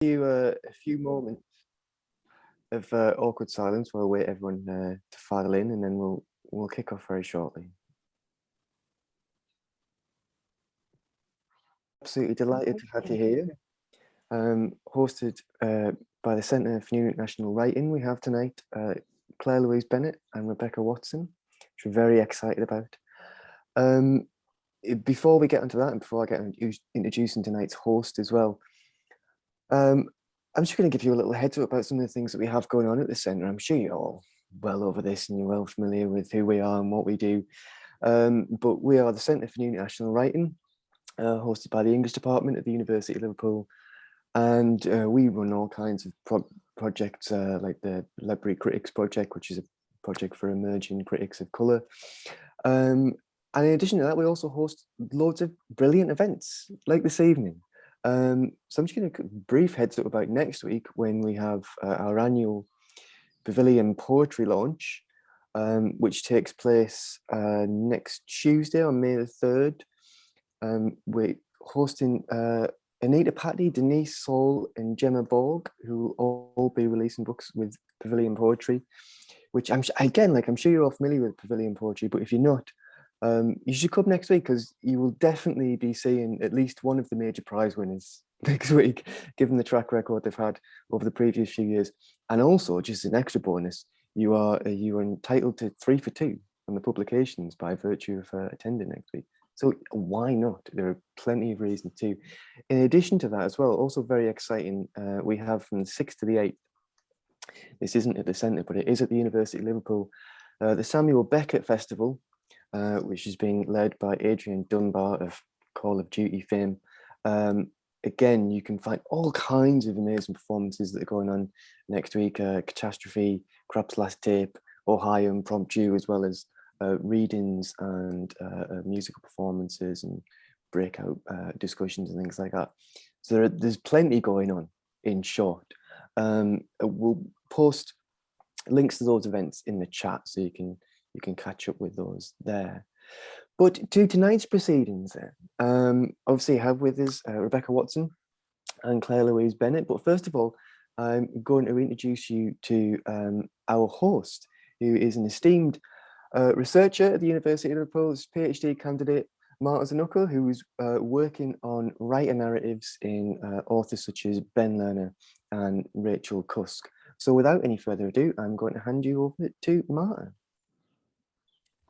A few moments of awkward silence while we wait everyone to file in, and then we'll kick off very shortly. Absolutely delighted to have you here. Hosted by the Centre for New International Writing, we have tonight Claire-Louise Bennett and Rebecca Watson, which we're very excited about. Before we get into that, and before I get introducing tonight's host as well, I'm just going to give you a little heads up about some of the things that we have going on at the centre. I'm sure you're all well over this and you're well familiar with who we are and what we do. But we are the Centre for New International Writing, hosted by the English Department at the University of Liverpool. And we run all kinds of projects like the Library Critics Project, which is a project for emerging critics of colour. And in addition to that, we also host loads of brilliant events like this evening. So I'm just going to brief heads up about next week when we have our annual Pavilion Poetry launch, which takes place next Tuesday on May the 3rd. We're hosting Anita Patty, Denise Saul and Gemma Borg, who will all be releasing books with Pavilion Poetry, which I'm sure you're all familiar with Pavilion Poetry, but if you're not, you should come next week because you will definitely be seeing at least one of the major prize winners next week, given the track record they've had over the previous few years. And also, just an extra bonus, you are entitled to 3 for 2 on the publications by virtue of attending next week. So why not? There are plenty of reasons too. In addition to that as well, also very exciting, we have from the 6th to the 8th, this isn't at the centre, but it is at the University of Liverpool, the Samuel Beckett Festival, which is being led by Adrian Dunbar of Call of Duty fame. Again, you can find all kinds of amazing performances that are going on next week. Catastrophe, Crap's Last Tape, Ohio and Prompt You, as well as readings and musical performances and breakout discussions and things like that. So there's plenty going on, in short. We'll post links to those events in the chat so you can catch up with those there. But to tonight's proceedings then, obviously have with us Rebecca Watson and Claire-Louise Bennett. But first of all, I'm going to introduce you to our host, who is an esteemed researcher at the University of Liverpool's PhD candidate, Marta Zanuka, who is working on writer narratives in authors such as Ben Lerner and Rachel Cusk. So without any further ado, I'm going to hand you over to Marta.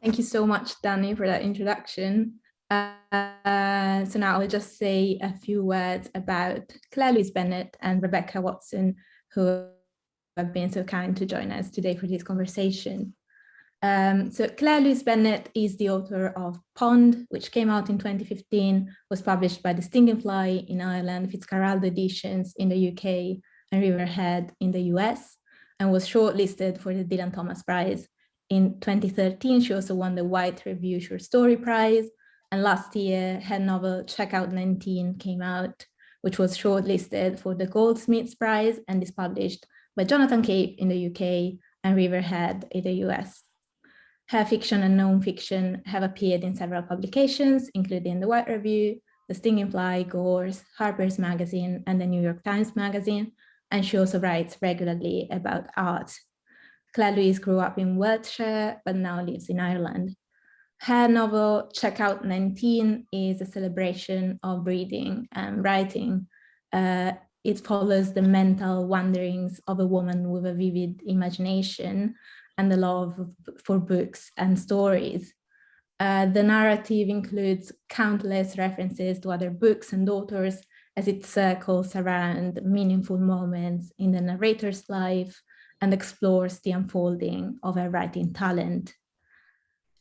Thank you so much, Danny, for that introduction. So now I'll just say a few words about Claire-Louise Bennett and Rebecca Watson, who have been so kind to join us today for this conversation. So Claire-Louise Bennett is the author of Pond, which came out in 2015, was published by the Stinging Fly in Ireland, Fitzcarraldo Editions in the UK, and Riverhead in the US, and was shortlisted for the Dylan Thomas Prize. In 2013, she also won the White Review Short Story Prize, and last year her novel Checkout 19 came out, which was shortlisted for the Goldsmiths Prize and is published by Jonathan Cape in the UK and Riverhead in the US. Her fiction and non-fiction have appeared in several publications, including the White Review, the Stinging Fly, Gores, Harper's Magazine, and the New York Times Magazine, and she also writes regularly about art. Claire-Louise grew up in Wiltshire, but now lives in Ireland. Her novel, Checkout 19, is a celebration of reading and writing. It follows the mental wanderings of a woman with a vivid imagination and the love for books and stories. The narrative includes countless references to other books and authors as it circles around meaningful moments in the narrator's life and explores the unfolding of her writing talent.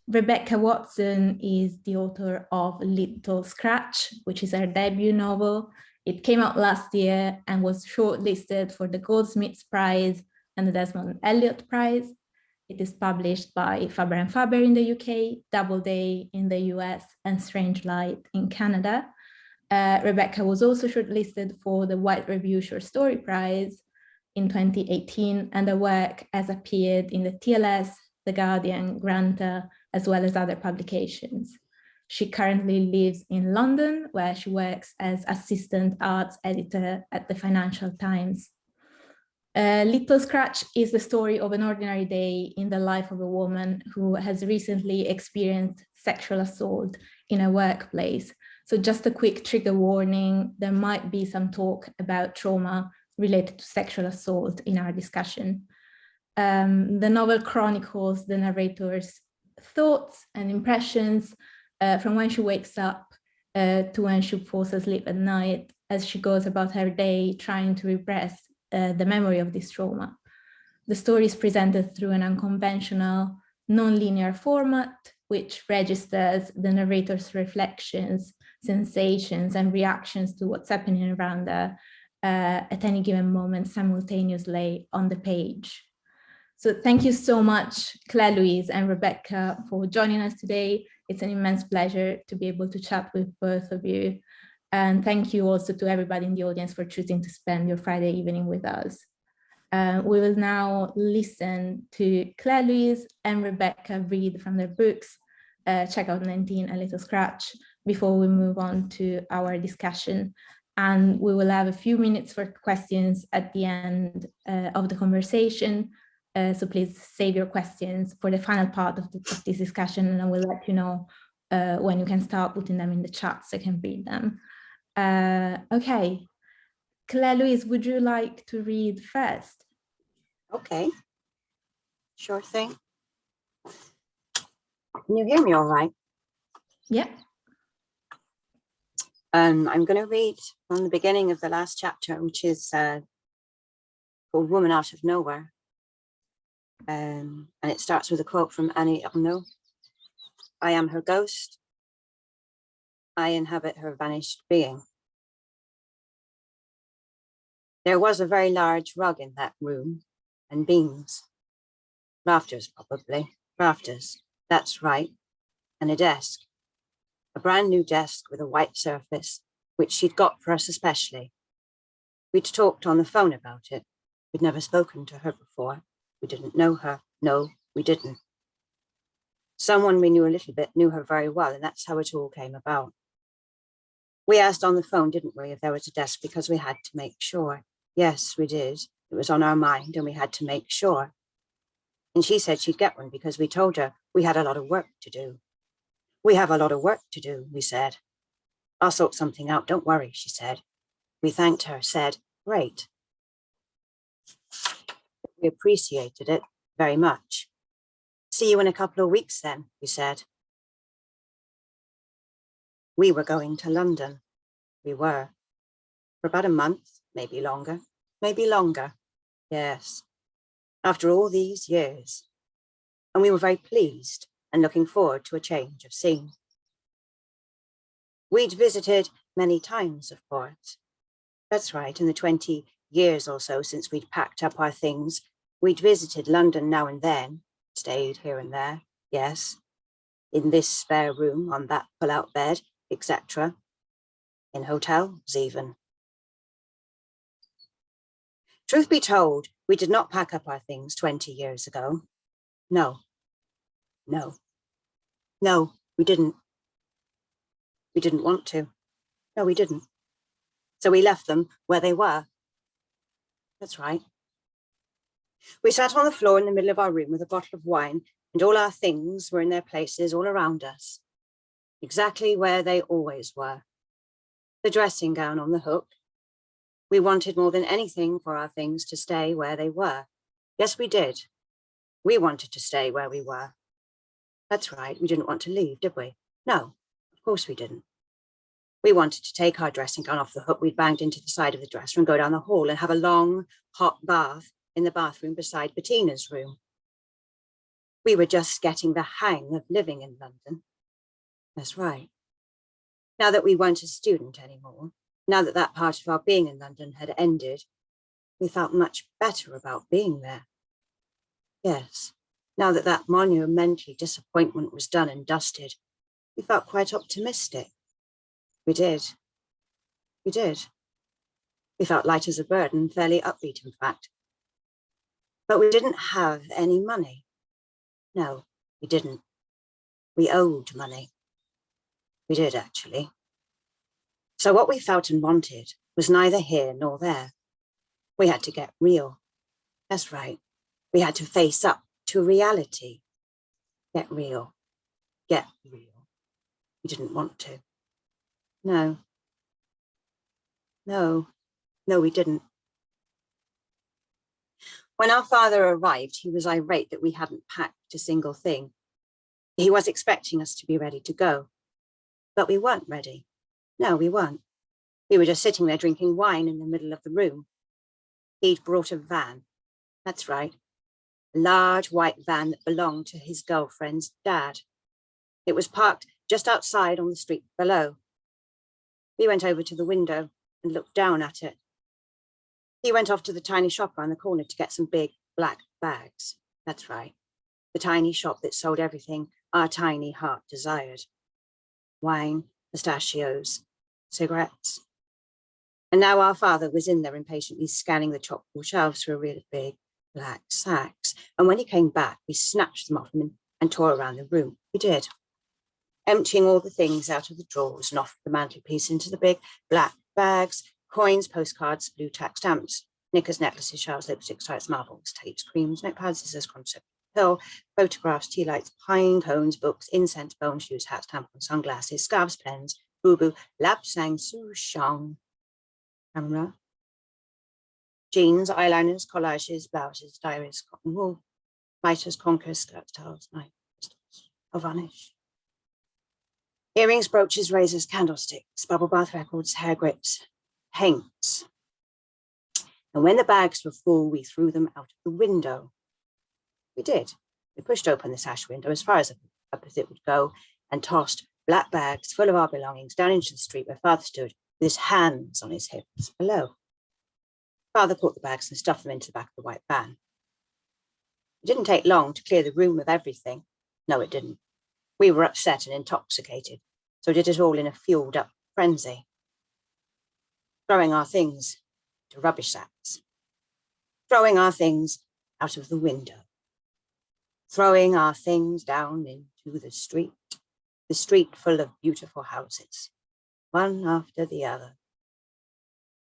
Rebecca Watson is the author of Little Scratch, which is her debut novel. It came out last year and was shortlisted for the Goldsmiths Prize and the Desmond Elliott Prize. It is published by Faber & Faber in the UK, Doubleday in the US, and Strange Light in Canada. Rebecca was also shortlisted for the White Review Short Story Prize in 2018, and the work has appeared in the TLS, The Guardian, Granta, as well as other publications. She currently lives in London, where she works as assistant arts editor at the Financial Times. Little Scratch is the story of an ordinary day in the life of a woman who has recently experienced sexual assault in a workplace. So just a quick trigger warning, there might be some talk about trauma related to sexual assault in our discussion. The novel chronicles the narrator's thoughts and impressions from when she wakes up to when she falls asleep at night, as she goes about her day trying to repress the memory of this trauma. The story is presented through an unconventional, non-linear format, which registers the narrator's reflections, sensations, and reactions to what's happening around her at any given moment simultaneously on the page. So thank you so much, Claire-Louise and Rebecca, for joining us today. It's an immense pleasure to be able to chat with both of you. And thank you also to everybody in the audience for choosing to spend your Friday evening with us. We will now listen to Claire-Louise and Rebecca read from their books, Check Out 19 and Little Scratch, before we move on to our discussion. And we will have a few minutes for questions at the end of the conversation. So please save your questions for the final part of this discussion, and I will let you know when you can start putting them in the chat so I can read them. Okay, Claire-Louise, would you like to read first? Okay, sure thing. Can you hear me all right? Yeah. I'm going to read from the beginning of the last chapter, which is called Woman Out of Nowhere. And it starts with a quote from Annie Ernaux. I am her ghost. I inhabit her vanished being. There was a very large rug in that room, and beams. Rafters, probably. Rafters, that's right. And a desk. A brand new desk with a white surface, which she'd got for us especially. We'd talked on the phone about it. We'd never spoken to her before. We didn't know her. No, we didn't. Someone we knew a little bit knew her very well, and that's how it all came about. We asked on the phone, didn't we, if there was a desk, because we had to make sure. Yes, we did. It was on our mind, and we had to make sure. And she said she'd get one because we told her we had a lot of work to do. We have a lot of work to do, we said. I'll sort something out, don't worry, she said. We thanked her, said, great. We appreciated it very much. See you in a couple of weeks then, we said. We were going to London. We were. For about a month, maybe longer. Maybe longer. Yes. After all these years. And we were very pleased and looking forward to a change of scene. We'd visited many times, of course. That's right, in the 20 years or so since we'd packed up our things, we'd visited London now and then, stayed here and there, yes, in this spare room, on that pull-out bed, etc. In hotels, even. Truth be told, we did not pack up our things 20 years ago. No, no, no, we didn't. We didn't want to. No, we didn't. So we left them where they were. That's right. We sat on the floor in the middle of our room with a bottle of wine, and all our things were in their places all around us, exactly where they always were. The dressing gown on the hook. We wanted more than anything for our things to stay where they were. Yes, we did. We wanted to stay where we were. That's right, we didn't want to leave, did we? No, of course we didn't. We wanted to take our dressing gown off the hook we'd banged into the side of the dresser and go down the hall and have a long, hot bath in the bathroom beside Bettina's room. We were just getting the hang of living in London. That's right. Now that we weren't a student anymore, now that that part of our being in London had ended, we felt much better about being there. Yes, now that that monumental disappointment was done and dusted, we felt quite optimistic. We did. We did. We felt light as a bird and fairly upbeat, in fact. But we didn't have any money. No, we didn't. We owed money. We did, actually. So what we felt and wanted was neither here nor there. We had to get real. That's right. We had to face up to reality. Get real. Get real. We didn't want to. No. No. No, we didn't. When our father arrived, he was irate that we hadn't packed a single thing. He was expecting us to be ready to go, but we weren't ready. No, we weren't. We were just sitting there drinking wine in the middle of the room. He'd brought a van. That's right. A large white van that belonged to his girlfriend's dad. It was parked just outside on the street below. We went over to the window and looked down at it. He went off to the tiny shop around the corner to get some big black bags. That's right. The tiny shop that sold everything our tiny heart desired. Wine, pistachios, cigarettes. And now our father was in there impatiently scanning the chock-full shelves for really big black sacks. And when he came back, we snatched them off him and tore around the room. We did. Emptying all the things out of the drawers and off the mantelpiece into the big black bags, coins, postcards, blue tack stamps, knickers, necklaces, shells, lipsticks, tights, marbles, tapes, creams, notepads, scissors, concept pill, photographs, tea lights, pine cones, books, incense, bone shoes, hats, tampons, sunglasses, scarves, pens, boo-boo, lapsang, souchong, camera, jeans, eyeliners, collages, blouses, diaries, cotton wool, miters, conkers, skirts, towels, knives, a vanish. Earrings, brooches, razors, candlesticks, bubble bath records, hair grips, paints. And when the bags were full, we threw them out of the window. We did. We pushed open the sash window as far as it would go and tossed black bags full of our belongings down into the street where Father stood with his hands on his hips below. Father caught the bags and stuffed them into the back of the white van. It didn't take long to clear the room of everything. No, it didn't. We were upset and intoxicated, so did it all in a fueled up frenzy. Throwing our things to rubbish sacks. Throwing our things out of the window. Throwing our things down into the street full of beautiful houses, one after the other.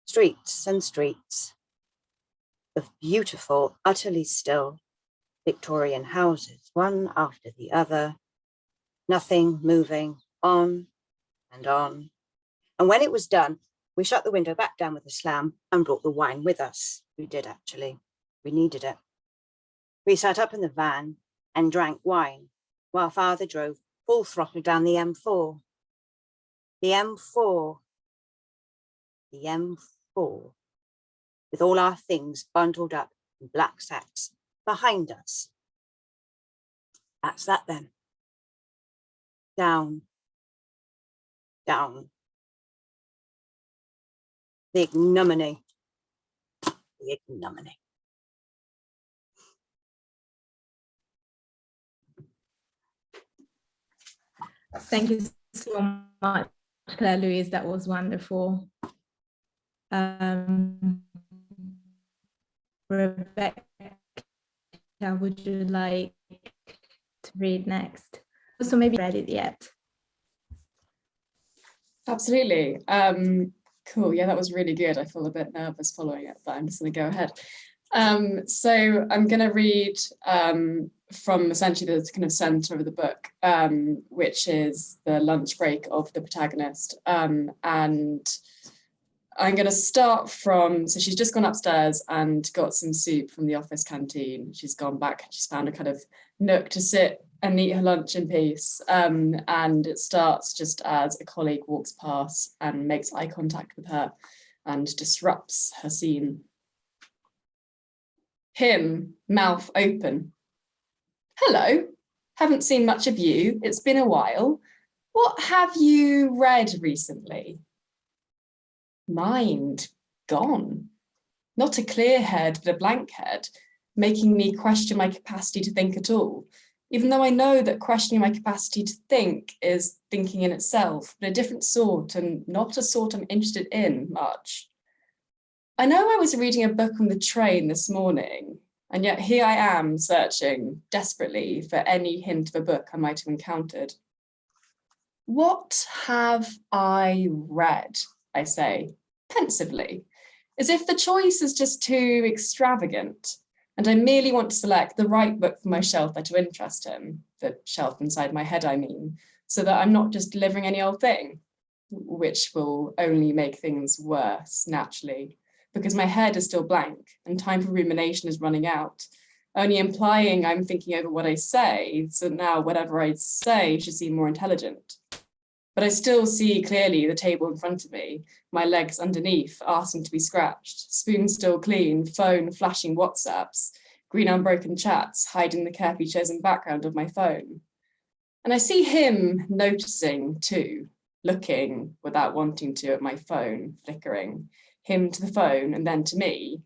Streets and streets of beautiful, utterly still Victorian houses, one after the other, nothing moving, on and on. And when it was done, we shut the window back down with a slam and brought the wine with us. We did, actually. We needed it. We sat up in the van and drank wine while Father drove full throttle down the M4. The M4. The M4. With all our things bundled up in black sacks behind us. That's that then. Down. Down. The ignominy. The ignominy. Thank you so much, Claire-Louise. That was wonderful. Rebecca, would you like to read next? So maybe read it yet. Absolutely. Cool. Yeah, that was really good. I feel a bit nervous following it, but I'm just going to go ahead. So I'm going to read from essentially the kind of center of the book, which is the lunch break of the protagonist. And I'm going to start from, so she's just gone upstairs and got some soup from the office canteen. She's gone back, she's found a kind of nook to sit and eat her lunch in peace. And it starts just as a colleague walks past and makes eye contact with her and disrupts her scene. Him, mouth open. Hello, haven't seen much of you. It's been a while. What have you read recently? Mind gone. Not a clear head, but a blank head, making me question my capacity to think at all, even though I know that questioning my capacity to think is thinking in itself, but a different sort and not a sort I'm interested in much. I know I was reading a book on the train this morning, and yet here I am searching desperately for any hint of a book I might have encountered. What have I read? I say, pensively, as if the choice is just too extravagant, and I merely want to select the right book for my shelf that will interest him, the shelf inside my head, I mean, so that I'm not just delivering any old thing, which will only make things worse, naturally, because my head is still blank and time for rumination is running out, only implying I'm thinking over what I say, so now whatever I say should seem more intelligent. But I still see clearly the table in front of me, my legs underneath, asking to be scratched, spoon still clean, phone flashing WhatsApps, green unbroken chats hiding the carefully chosen background of my phone. And I see him noticing too, looking without wanting to at my phone, flickering, him to the phone and then to me,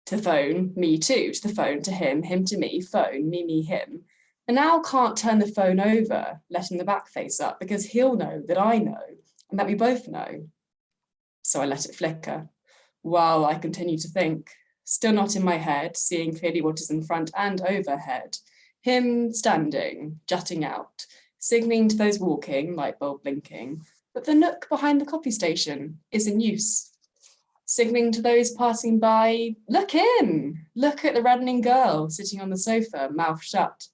to the phone, me too, to the phone, to him to me, phone, me, him. And now can't turn the phone over, letting the back face up, because he'll know that I know, and that we both know. So I let it flicker, while I continue to think, still not in my head, seeing clearly what is in front and overhead. Him standing, jutting out, signalling to those walking, light bulb blinking, that the nook behind the coffee station is in use. Signalling to those passing by, look in, look at the reddening girl sitting on the sofa, mouth shut.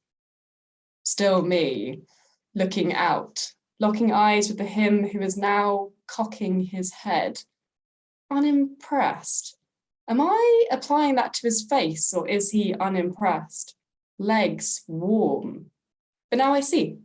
Still me, looking out, locking eyes with the him who is now cocking his head. Unimpressed. Am I applying that to his face, or is he unimpressed? Legs warm. But now I see.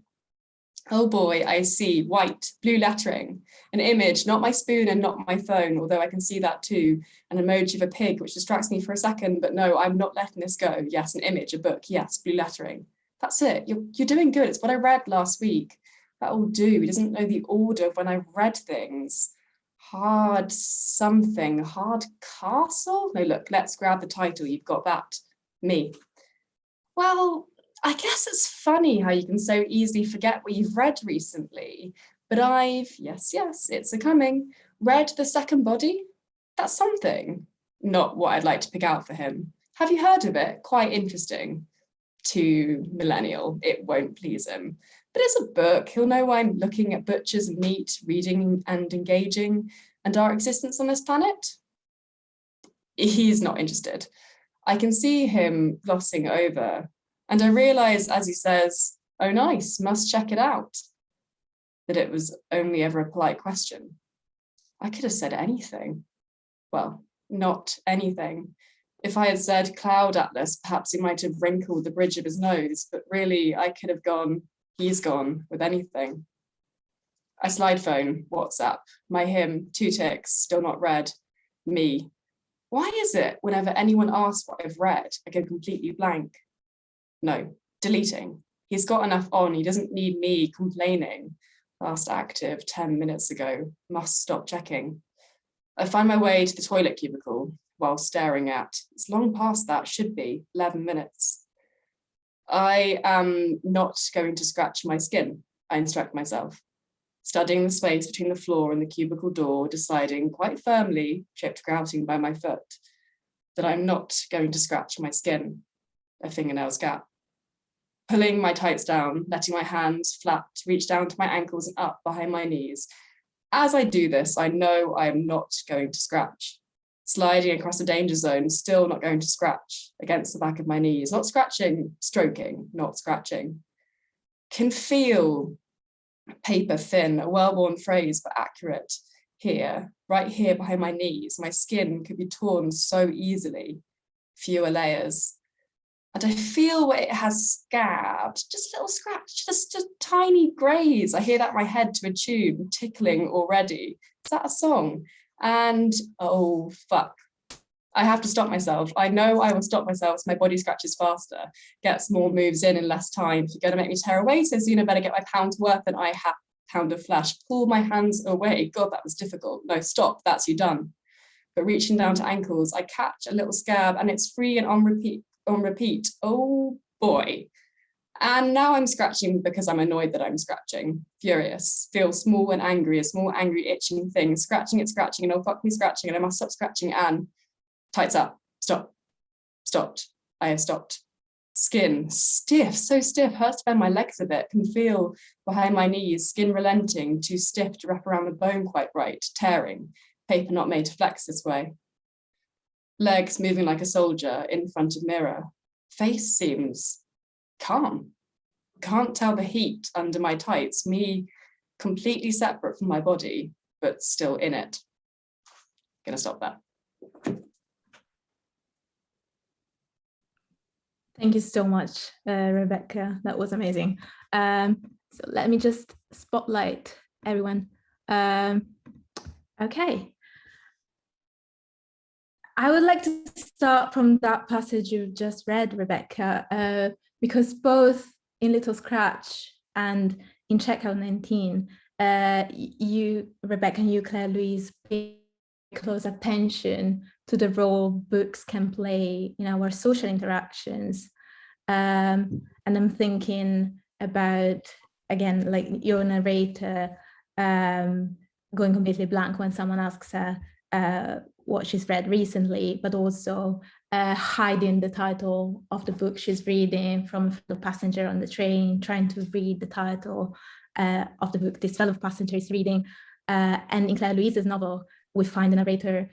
Oh boy, I see white, blue lettering, an image, not my spoon and not my phone, although I can see that too, an emoji of a pig, which distracts me for a second, but no, I'm not letting this go. Yes, an image, a book, yes, blue lettering. That's it, you're doing good. It's what I read last week. That'll do. He doesn't know the order of when I read things. Hard something, hard castle? No, look, let's grab the title, you've got that. Me. Well, I guess it's funny how you can so easily forget what you've read recently, but I've, yes, it's a coming, read The Second Body. That's something. Not what I'd like to pick out for him. Have you heard of it? Quite interesting. To millennial, it won't please him. But it's a book. He'll know I'm looking at butchers and meat, reading and engaging, and our existence on this planet. He's not interested. I can see him glossing over, and I realise as he says, oh nice, must check it out, that it was only ever a polite question. I could have said anything. Well, not anything. If I had said cloud atlas, perhaps he might have wrinkled the bridge of his nose, but really I could have gone, he's gone, with anything. I slide phone, WhatsApp, my him, 2 ticks, still not read, me. Why is it whenever anyone asks what I've read, I go completely blank? No, deleting. He's got enough on, he doesn't need me complaining. Last active 10 minutes ago, must stop checking. I find my way to the toilet cubicle while staring at, it's long past that, should be, 11 minutes. I am not going to scratch my skin, I instruct myself, studying the space between the floor and the cubicle door, deciding quite firmly, chipped grouting by my foot, that I'm not going to scratch my skin, a fingernail's gap. Pulling my tights down, letting my hands flat reach down to my ankles and up behind my knees. As I do this, I know I am not going to scratch. Sliding across the danger zone, still not going to scratch against the back of my knees. Not scratching, stroking, not scratching. Can feel paper thin, a well-worn phrase, but accurate. Here, right here behind my knees, my skin could be torn so easily. Fewer layers. And I feel where it has scabbed, just a little scratch, just a tiny graze. I hear that in my head to a tune, tickling already. Is that a song? And oh, fuck. I have to stop myself. I know I will stop myself so my body scratches faster, gets more moves in less time. If you're going to make me tear away so soon, I better get my pound's worth than I have pound of flesh. Pull my hands away. God, that was difficult. No, stop. That's you done. But reaching down to ankles, I catch a little scab and it's free and on repeat. Oh boy. And now I'm scratching because I'm annoyed that I'm scratching. Furious, feel small and angry, a small angry itching thing, scratching, and oh fuck me scratching, and I must stop scratching, and tights up, stop, stopped, I have stopped. Skin, stiff, so stiff, hurts to bend my legs a bit, can feel behind my knees, skin relenting, too stiff to wrap around the bone quite right, tearing, paper not made to flex this way. Legs moving like a soldier in front of mirror. Face seems calm. Can't tell the heat under my tights, me completely separate from my body, but still in it. Gonna stop there. Thank you so much, Rebecca. That was amazing. So let me just spotlight everyone. Okay. I would like to start from that passage you just read, Rebecca, because both in Little Scratch and in Checkout 19, you, Rebecca, and you, Claire-Louise, pay close attention to the role books can play in our social interactions. And I'm thinking about, again, like your narrator going completely blank when someone asks her what she's read recently, but also hiding the title of the book she's reading from a fellow passenger on the train, trying to read the title of the book this fellow passenger is reading. And in Claire-Louise's novel, we find the narrator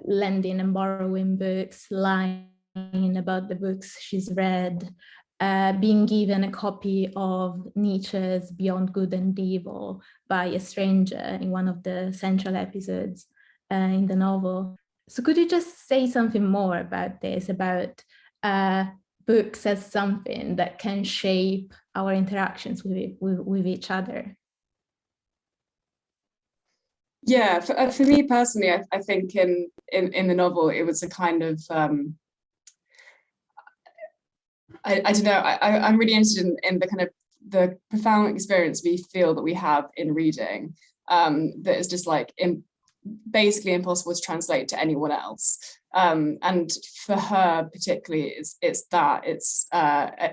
lending and borrowing books, lying about the books she's read, being given a copy of Nietzsche's Beyond Good and Evil by a stranger in one of the central episodes in the novel. So could you just say something more about this, about books as something that can shape our interactions with each other? Yeah, for me personally, I think in the novel, it was a kind of, I don't know, I'm really interested in the kind of the profound experience we feel that we have in reading, that is just like basically impossible to translate to anyone else. And for her particularly, it's a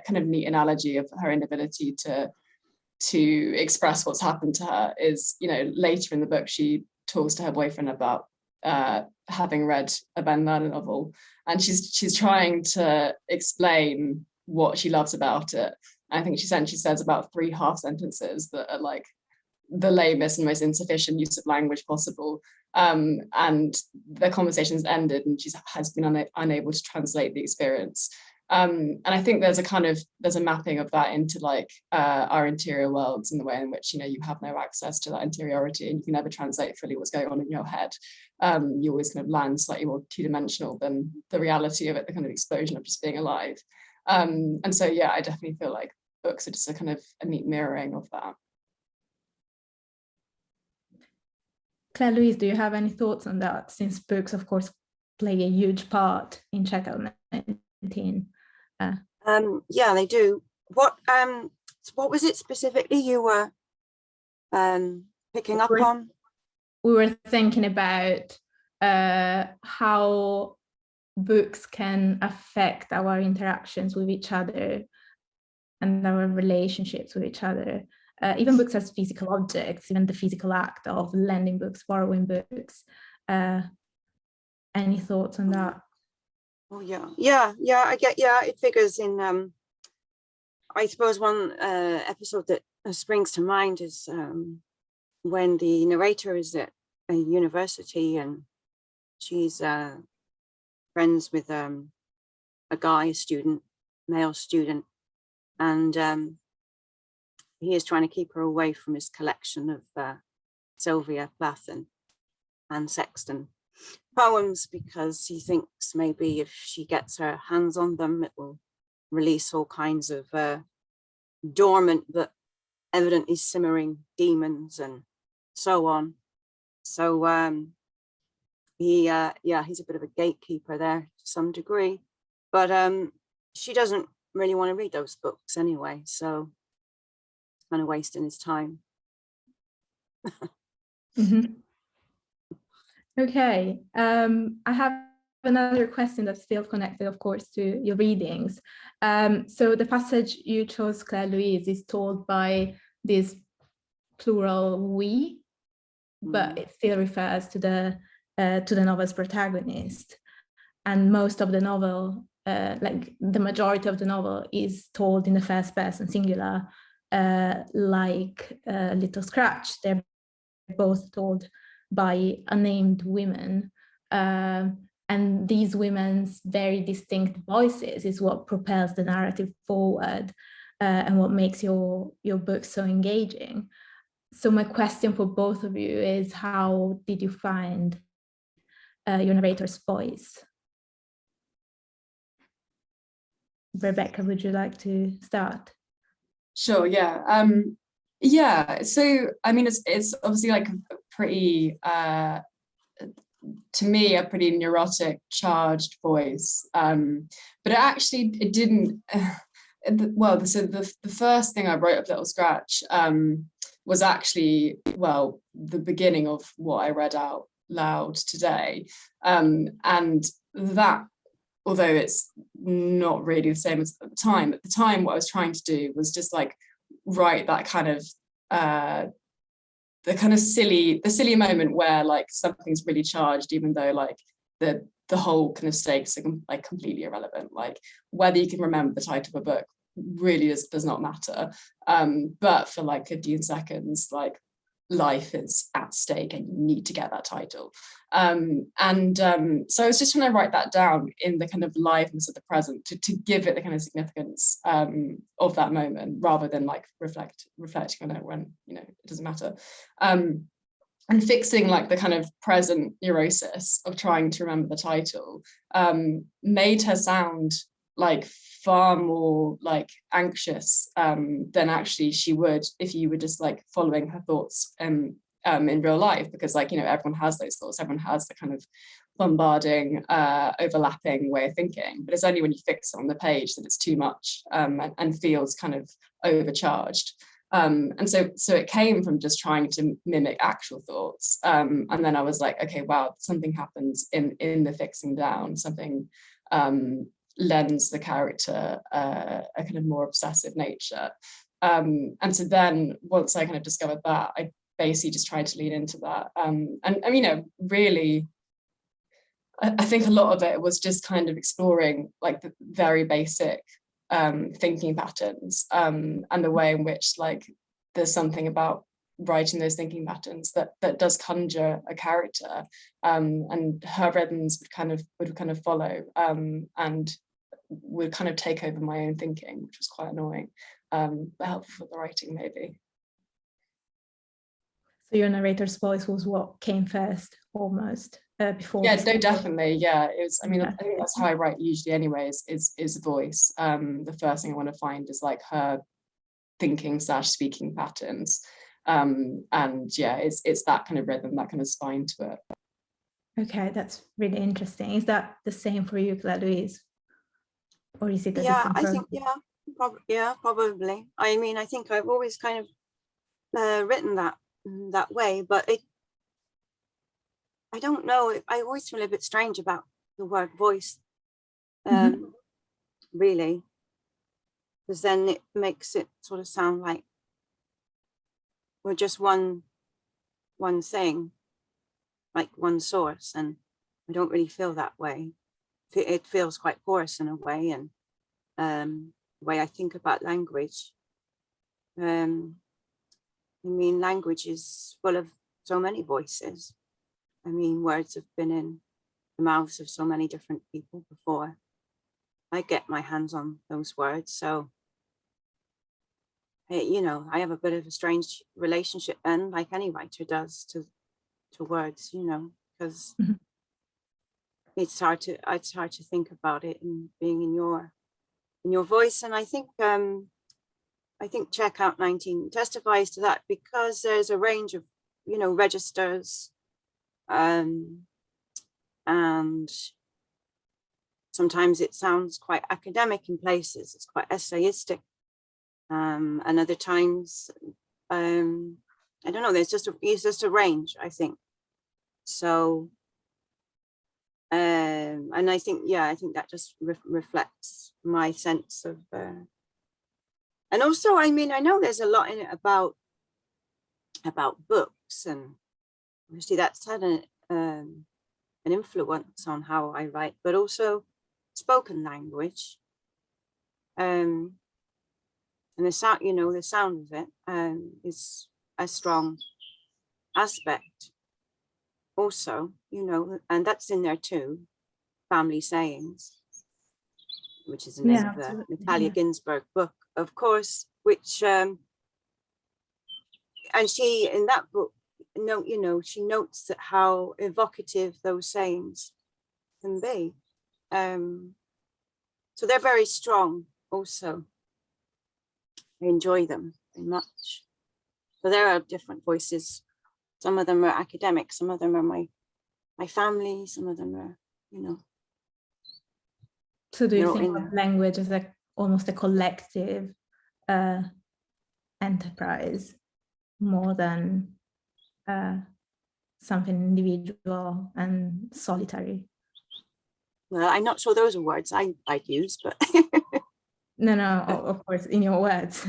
kind of neat analogy of her inability to express what's happened to her is, you know, later in the book, she talks to her boyfriend about having read a Ben Lerner novel, and she's trying to explain what she loves about it. I think she essentially says about 3 half sentences that are like the lamest and most insufficient use of language possible. And the conversation's ended and she has been unable to translate the experience. And I think there's a mapping of that into like our interior worlds in the way in which, you know, you have no access to that interiority and you can never translate fully what's going on in your head. You always kind of land slightly more two-dimensional than the reality of it, the kind of explosion of just being alive. And so, yeah, I definitely feel like books are just a kind of a neat mirroring of that. Claire-Louise, do you have any thoughts on that, since books, of course, play a huge part in Checkout 19? Yeah, they do. What was it specifically you were picking up on? We were thinking about how books can affect our interactions with each other and our relationships with each other. Even books as physical objects, even the physical act of lending books, borrowing books. Any thoughts on that? Oh yeah, I get, it figures in. I suppose one episode that springs to mind is when the narrator is at a university and she's friends with a guy, a student, male student, and he is trying to keep her away from his collection of Sylvia Plath and Sexton poems, because he thinks maybe if she gets her hands on them, it will release all kinds of dormant but evidently simmering demons and so on. So he's a bit of a gatekeeper there to some degree, but she doesn't really want to read those books anyway, so it's kind of wasting his time. Mm-hmm. Okay, I have another question that's still connected, of course, to your readings. So the passage you chose, Claire-Louise, is told by this plural we, but it still refers to the novel's protagonist. And most of the novel like the majority of the novel is told in the first person singular, like Little Scratch. They're both told by unnamed women. And these women's very distinct voices is what propels the narrative forward, and what makes your book so engaging. So my question for both of you is, how did you find your narrator's voice? Rebecca, would you like to start? Sure, yeah. Yeah, so I mean, it's obviously like a pretty, to me, a pretty neurotic, charged voice. But it didn't, well, so the first thing I wrote of Little Scratch was actually, well, the beginning of what I read out loud today. And that, although it's not really the same as at the time, what I was trying to do was just like write that kind of the kind of silly moment where like something's really charged, even though like the whole kind of stakes are like completely irrelevant. Like whether you can remember the title of a book really does not matter. But for like 15 seconds, like life is at stake and you need to get that title. So I was just trying to write that down in the kind of liveness of the present to give it the kind of significance of that moment, rather than like reflecting on it when, you know, it doesn't matter. And fixing like the kind of present neurosis of trying to remember the title made her sound like far more like anxious than actually she would if you were just like following her thoughts in real life, because like, you know, everyone has those thoughts, everyone has the kind of bombarding, overlapping way of thinking, but it's only when you fix it on the page that it's too much and feels kind of overcharged. And so it came from just trying to mimic actual thoughts, and then I was like, okay, wow, something happens in the fixing down, something lends the character a kind of more obsessive nature. And so then once I kind of discovered that, I basically just tried to lean into that. And you know, really, I think a lot of it was just kind of exploring like the very basic thinking patterns, and the way in which like there's something about writing those thinking patterns that does conjure a character, and her rhythms would kind of follow, and would kind of take over my own thinking, which was quite annoying, but helpful for the writing maybe. So your narrator's voice was what came first, almost, before? Yeah, no, definitely. Yeah, it was. I mean, Yeah. I think that's how I write usually, anyways. Is voice. The first thing I want to find is like her thinking / speaking patterns, and yeah, it's that kind of rhythm, that kind of spine to it. Okay, that's really interesting. Is that the same for you, Claire-Louise? Or is it a Yeah, different I program? think, probably. I mean, I think I've always kind of written that way, but I don't know. I always feel a bit strange about the word voice, really, because then it makes it sort of sound like we're just one thing, like one source, and I don't really feel that way. It feels quite porous in a way, and the way I think about language. I mean, language is full of so many voices. I mean, words have been in the mouths of so many different people before I get my hands on those words. So, you know, I have a bit of a strange relationship then, like any writer does, to words, you know, because it's hard to think about it and being in your voice. And I think Checkout 19 testifies to that, because there's a range of, you know, registers, and sometimes it sounds quite academic in places, it's quite essayistic, and other times, I don't know, it's just a range, I think. So, and I think that just reflects my sense of, and also, I mean, I know there's a lot in it about books, and obviously that's had an influence on how I write, but also spoken language, and the sound, you know, the sound of it is a strong aspect also, you know, and that's in there too, family sayings, which is the name of the absolutely, Natalia yeah. Ginsburg book, of course, which and she, in that book, you know, she notes that how evocative those sayings can be. So they're very strong also. I enjoy them very much. So there are different voices. Some of them are academic, some of them are my family, some of them are, you know. So do you they're all think in of there. language as like almost a collective enterprise more than something individual and solitary? Well, I'm not sure those are words I'd use, but No, of course, in your words.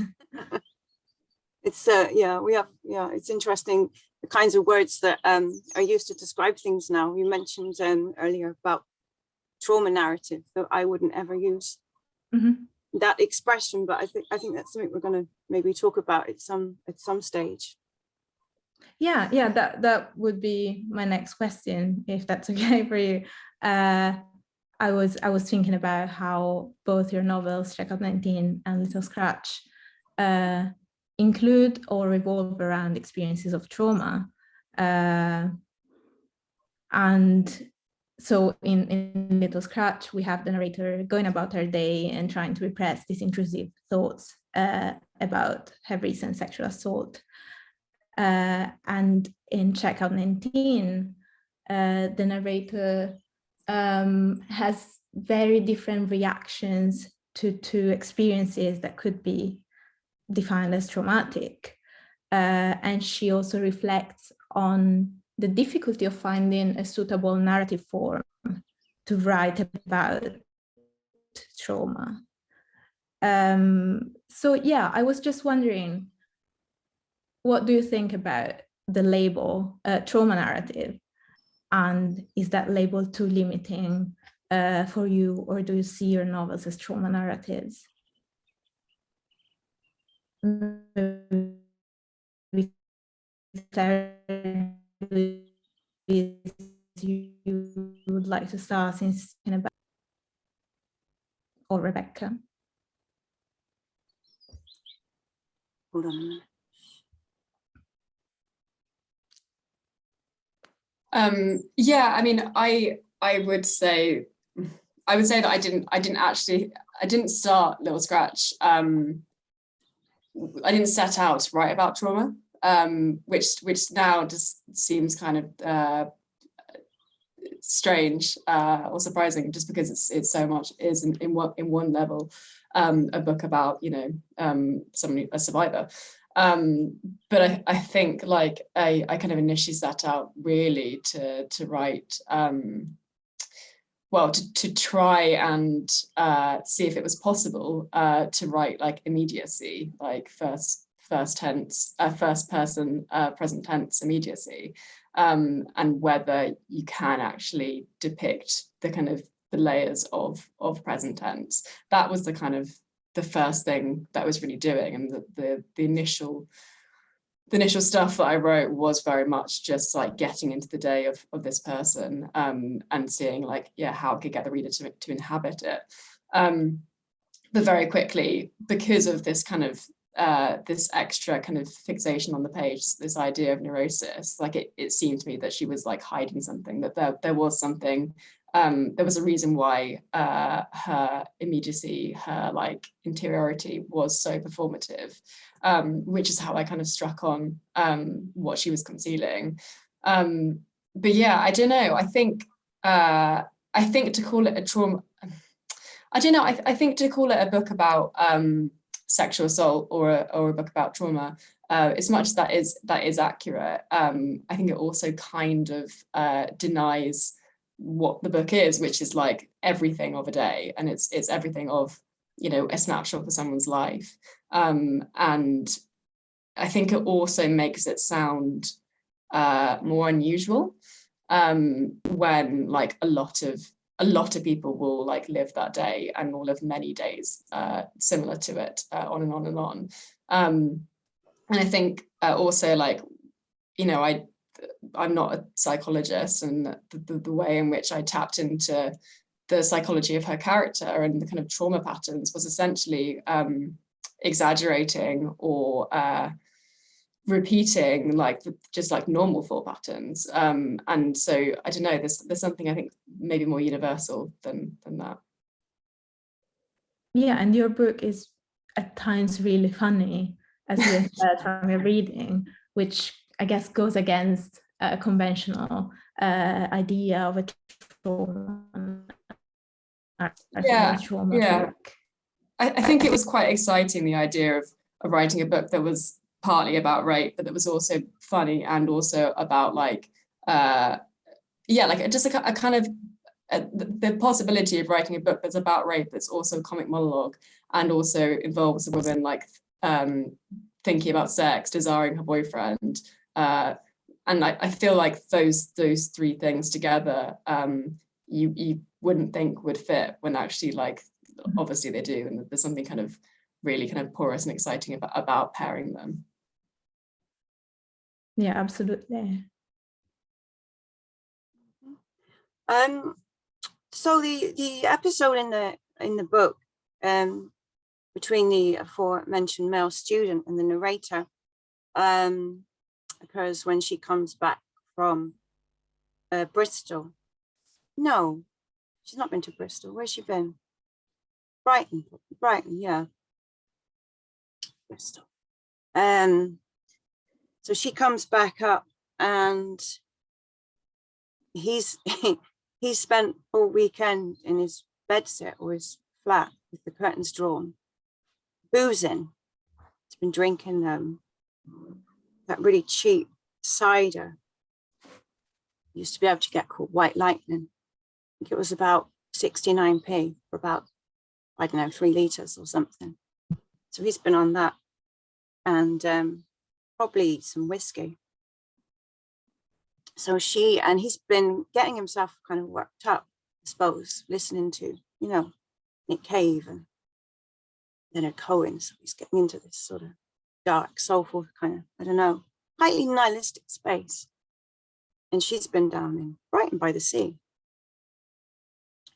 it's yeah, we have, yeah, it's interesting the kinds of words that are used to describe things now. You mentioned earlier about trauma narrative, that I wouldn't ever use that expression, but I think that's something we're going to maybe talk about at some stage. Yeah, that would be my next question, if that's okay for you. I was thinking about how both your novels, Checkout 19 and Little Scratch, include or revolve around experiences of trauma. And so in Little Scratch, we have the narrator going about her day and trying to repress these intrusive thoughts about her recent sexual assault. And in Checkout 19, the narrator has very different reactions to experiences that could be defined as traumatic. And she also reflects on the difficulty of finding a suitable narrative form to write about trauma. So yeah, I was just wondering, what do you think about the label trauma narrative? And is that label too limiting for you, or do you see your novels as trauma narratives? You would like to start since about, or Rebecca? Hold on a minute. Yeah, I mean, I would say that I didn't start Little Scratch. I didn't set out to write about trauma, which now just seems kind of strange or surprising, just because it's so much is in one level a book about, you know, somebody, a survivor. But I think like I kind of initially set out really to write, well, to try and see if it was possible to write like immediacy, like first tense, first person present tense immediacy, and whether you can actually depict the kind of the layers of present tense. That was the kind of the first thing that I was really doing, and the initial stuff that I wrote was very much just like getting into the day of this person, and seeing like, yeah, how I could get the reader to inhabit it. But very quickly, because of this kind of this extra kind of fixation on the page, this idea of neurosis, like it seemed to me that she was like hiding something, that there was something, there was a reason why her immediacy, her like interiority was so performative, which is how I kind of struck on what she was concealing. But yeah, I don't know, I think to call it a trauma, I don't know, I think to call it a book about sexual assault or a book about trauma, as much as that is accurate, I think it also kind of denies what the book is, which is like everything of a day, and it's everything of, you know, a snapshot of someone's life, and I think it also makes it sound more unusual when like a lot of a lot of people will like live that day and will live many days similar to it, on and on and on. And I think also, like, you know, I'm not a psychologist, and the way in which I tapped into the psychology of her character and the kind of trauma patterns was essentially exaggerating or repeating like just like normal thought patterns. And so I don't know, there's something I think maybe more universal than that. Yeah, and your book is at times really funny, as you have said from your reading, which I guess goes against a conventional idea of a trauma. Yeah. I think it was quite exciting, the idea of writing a book that was partly about rape, but that was also funny and also about like, like just a kind of the possibility of writing a book that's about rape, that's also a comic monologue and also involves a woman like thinking about sex, desiring her boyfriend. And I feel like those three things together, you wouldn't think would fit, when actually, like, obviously they do, and there's something kind of really kind of porous and exciting about pairing them. Yeah, absolutely. So the episode in the book between the aforementioned male student and the narrator occurs when she comes back from Bristol. No, she's not been to Bristol. Where's she been? Brighton, yeah. Bristol. So she comes back up, and he's spent all weekend in his bedsit or his flat with the curtains drawn, boozing. He's been drinking that really cheap cider. Used to be able to get called White Lightning. I think it was about 69p for about, I don't know, 3 litres or something. So he's been on that, and probably some whiskey. So he's been getting himself kind of worked up, I suppose, listening to, you know, Nick Cave and Leonard Cohen. So he's getting into this sort of dark, soulful kind of, I don't know, highly nihilistic space. And she's been down in Brighton by the Sea.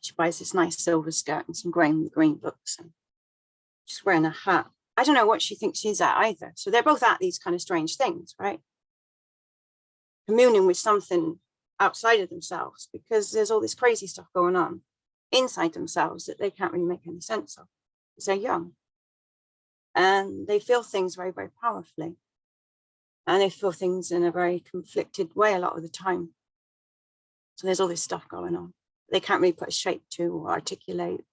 She buys this nice silver skirt and some green books, and she's wearing a hat. I don't know what she thinks she's at either. So they're both at these kind of strange things, right? Communing with something outside of themselves, because there's all this crazy stuff going on inside themselves that they can't really make any sense of because they're young. And they feel things very, very powerfully. And they feel things in a very conflicted way a lot of the time. So there's all this stuff going on. They can't really put a shape to or articulate.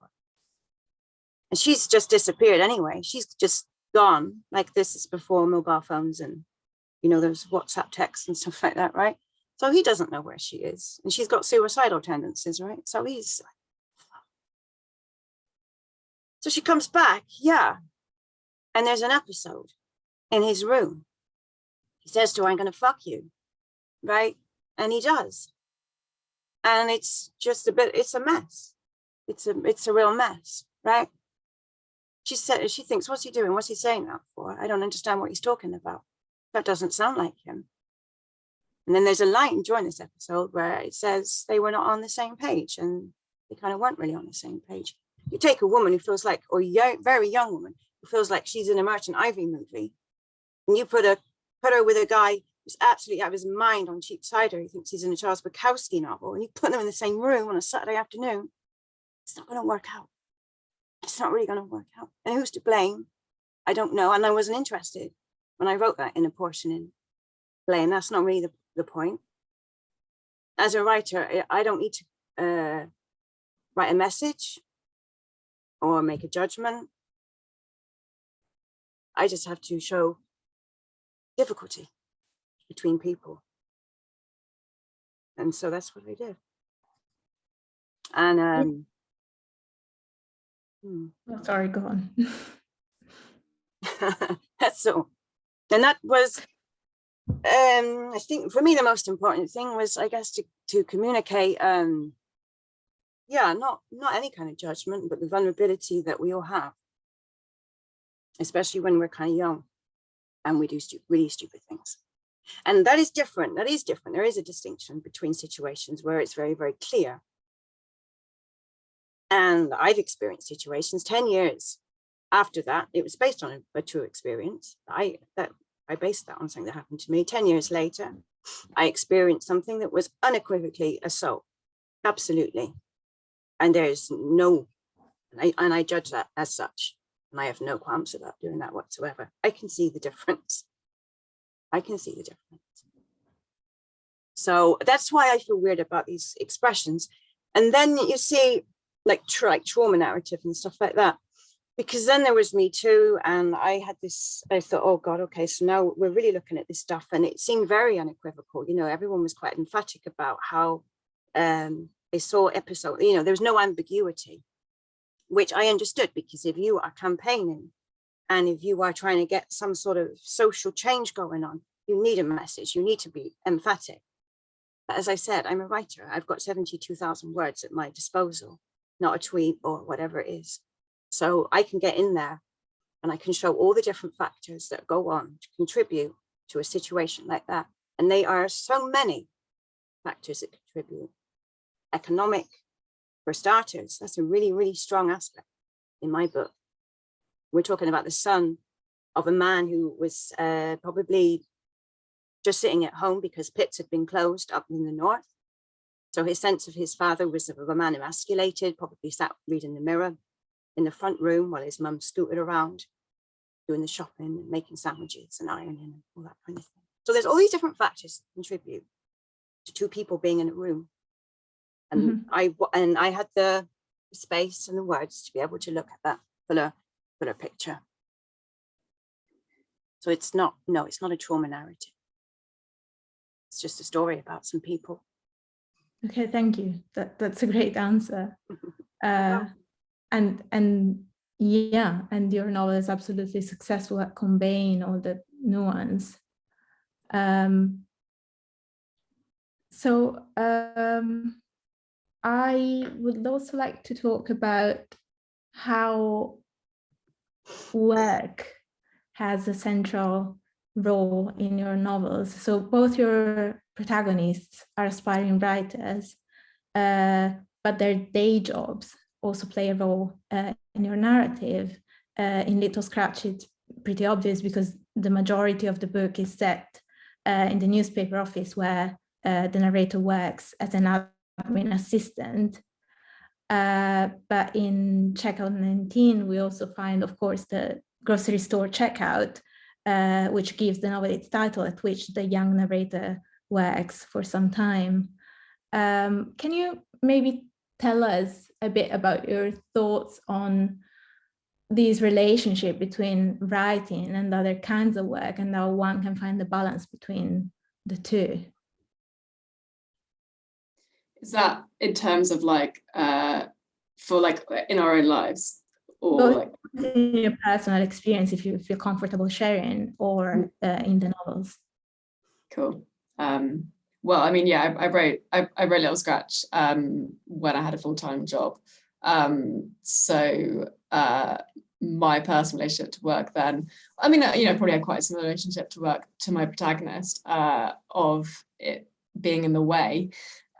And she's just disappeared anyway. She's just gone. Like, this is before mobile phones and, you know, there's WhatsApp texts and stuff like that, right? So he doesn't know where she is. And she's got suicidal tendencies, right? So he's like, fuck. So she comes back, yeah. And there's an episode in his room. He says to her, I'm going to fuck you, right? And he does. And it's just it's a mess. It's a real mess, right? She thinks, what's he doing? What's he saying that for? I don't understand what he's talking about. That doesn't sound like him. And then there's a line during this episode where it says they were not on the same page, and they kind of weren't really on the same page. You take a woman who feels like, or a very young woman who feels like she's in a Merchant Ivy movie, and you put her with a guy who's absolutely out of his mind on cheap cider. He thinks he's in a Charles Bukowski novel, and you put them in the same room on a Saturday afternoon. It's not going to work out. It's not really going to work out. And who's to blame? I don't know. And I wasn't interested when I wrote that in a portion in blame. That's not really the point. As a writer, I don't need to write a message or make a judgment. I just have to show difficulty between people. And so that's what I did. And Oh, sorry, go on. that's so. And that was, I think for me, the most important thing was, I guess, to communicate yeah, not any kind of judgment, but the vulnerability that we all have, especially when we're kind of young and we do really stupid things. And that is different. That is different. There is a distinction between situations where it's very, very clear. And I've experienced situations 10 years after that. It was based on a true experience. I based that on something that happened to me. 10 years later, I experienced something that was unequivocally assault. Absolutely. And there's no, and I judge that as such. And I have no qualms about doing that whatsoever. I can see the difference. I can see the difference. So that's why I feel weird about these expressions. And then you see like trauma narrative and stuff like that, because then there was Me Too, and I had this, I thought, oh God, okay, so now we're really looking at this stuff, and it seemed very unequivocal. You know, everyone was quite emphatic about how they saw episode, you know, there was no ambiguity, which I understood, because if you are campaigning and if you are trying to get some sort of social change going on, you need a message, you need to be emphatic. But as I said, I'm a writer. I've got 72,000 words at my disposal, not a tweet or whatever it is. So I can get in there and I can show all the different factors that go on to contribute to a situation like that. And they are so many factors that contribute. Economic, for starters, that's a really, really strong aspect in my book. We're talking about the son of a man who was probably just sitting at home because pits had been closed up in the north. So his sense of his father was of a man emasculated, probably sat reading the Mirror in the front room while his mum scooted around doing the shopping and making sandwiches and ironing and all that kind of thing. So there's all these different factors that contribute to two people being in a room. And I had the space and the words to be able to look at that fuller picture. So it's not a trauma narrative. It's just a story about some people. Okay, thank you. That's a great answer. And yeah, and your novel is absolutely successful at conveying all the nuance. So I would also like to talk about how work has a central role in your novels. So both your protagonists are aspiring writers, but their day jobs also play a role in your narrative. In Little Scratch, it's pretty obvious because the majority of the book is set in the newspaper office where the narrator works as an admin assistant. But in Checkout 19, we also find, of course, the grocery store checkout, which gives the novel its title, at which the young narrator works for some time. Can you maybe tell us a bit about your thoughts on this relationship between writing and other kinds of work, and how one can find the balance between the two? Is that in terms of like, for like in our own lives, or both like in your personal experience, if you feel comfortable sharing, or in the novels? Cool. Well, I mean, yeah, I wrote Little Scratch when I had a full-time job. So my personal relationship to work then, I mean, you know, probably had quite a similar relationship to work to my protagonist, of it being in the way.